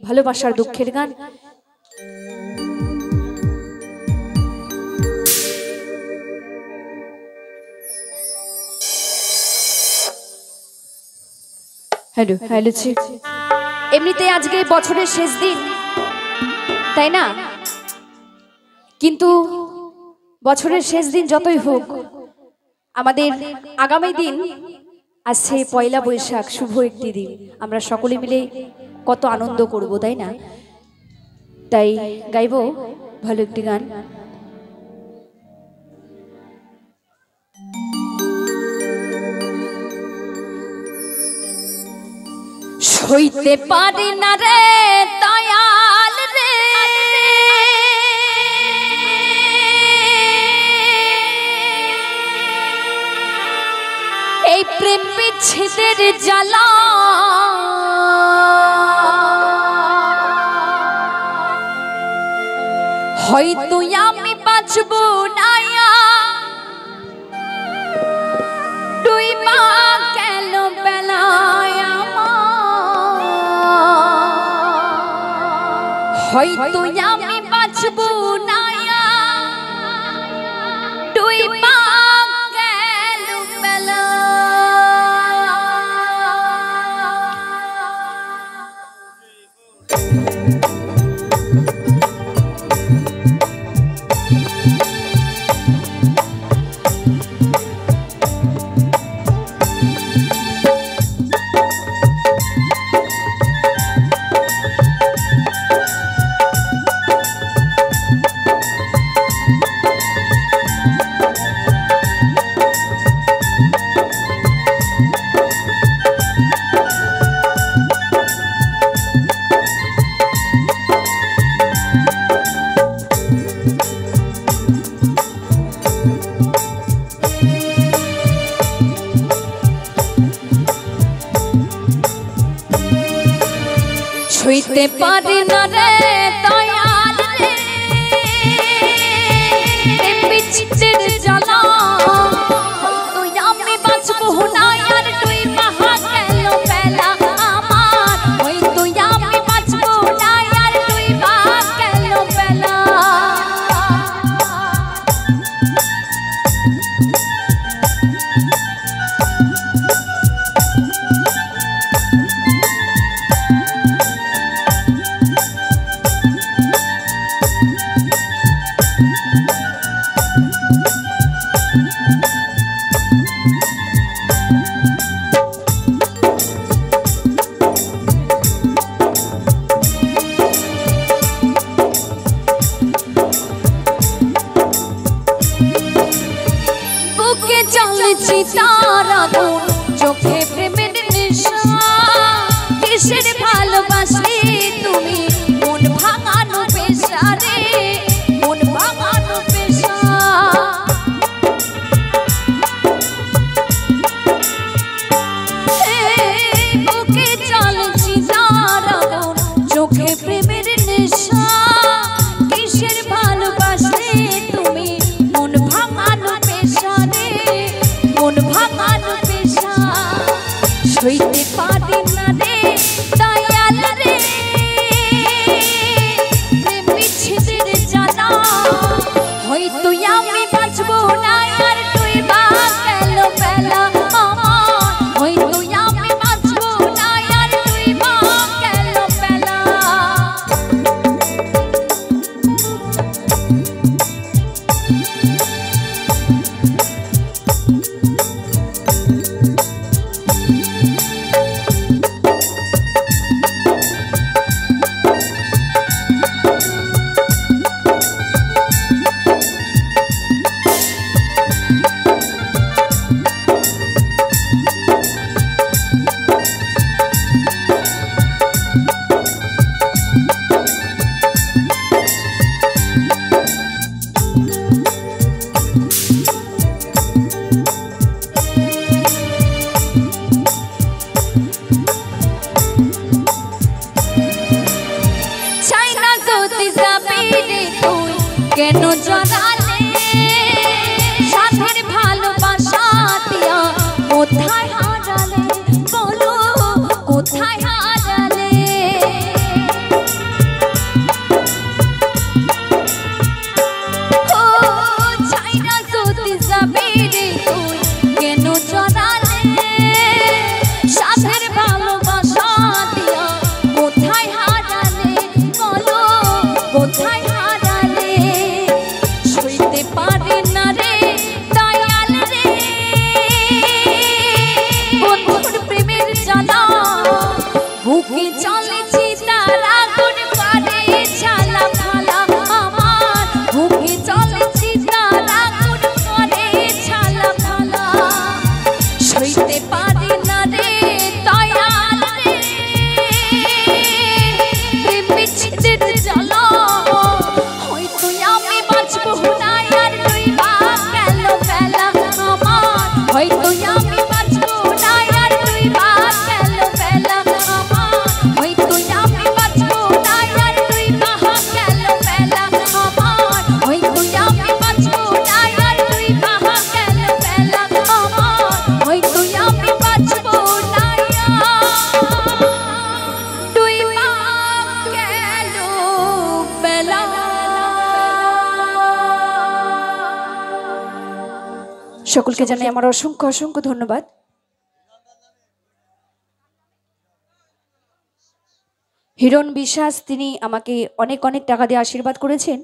ভালোবাসার দুঃখের গান। হ্যালো হ্যালো জি, এমনিতে আজকে বছরের শেষ দিন, তাই না? কিন্তু বছরের শেষ দিন যতই হোক, আমাদের আগামী দিন আসছে পয়লা বৈশাখ, শুভ একটি দিন। আমরা সকলে মিলে কত আনন্দ করব, তাই না? তাই গাইব ভালো একটি গান। সইতে পারি না রে দয়াল রে, এই প্রেম বিচ্ছেদের জ্বালা। হয়তো আমি বাঁচব না, ডুইবা গেল বেলায় আমার। হয়তো আমি বাঁচব না, ডুইবা গেল বেলা। সইতে পারি না রে দয়াল রে, এই বিচ্ছেদের জ্বালা। হয়তো আমি বাঁচব না, আর ডুইবা গেল বেলা আমার। হয়তো আমি বাঁচব না, আর ডুইবা গেল বেলা। বুকে জ্বলছে তার আগুন, চোখে প্রেমের নেশা। কিসের ভালোবাসি তুমি, মন ভাঙানো পেশা রে, মন ভাঙানো পেশা। বুকে জ্বলছে তার আগুন, চোখে প্রেমের নেশা। কিসের ভালোবাসি তুমি, মন ভাঙানো পেশা রে, মন ভাঙানো পেশা। সইতে পারি না রে দয়াল রে, প্রেম বিচ্ছেদের জ্বালা। হয়তো আমি বাঁচব না, আর ডুইবা গেল বেলা আমার। হয়তো আমি বাঁচব না, আর ডুইবা গেল বেলা। কেন জড়ালে সাথের ভালোবাসা দিয়া, কোথায় হারালে বলো, কোথায় হারালে। সকলকে জানাই আমার অসংখ্য অসংখ্য ধন্যবাদ। হিরণ বিশ্বাস তিনি আমাকে অনেক অনেক টাকা দিয়ে আশীর্বাদ করেছেন।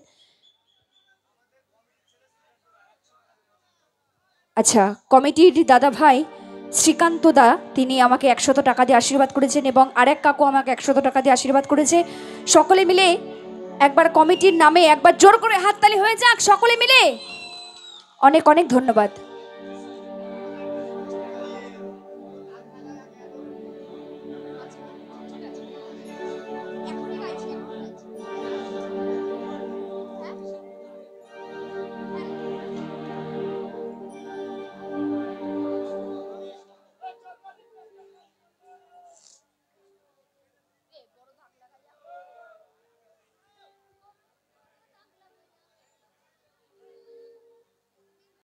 আচ্ছা, কমিটির দাদা ভাই শ্রীকান্ত দা তিনি আমাকে 100 টাকা দিয়ে আশীর্বাদ করেছেন এবং আরেক কাকু আমাকে 100 টাকা দিয়ে আশীর্বাদ করেছে। সকলে মিলে একবার কমিটির নামে একবার জোর করে হাততালি হয়ে যাক সকলে মিলে। অনেক অনেক ধন্যবাদ।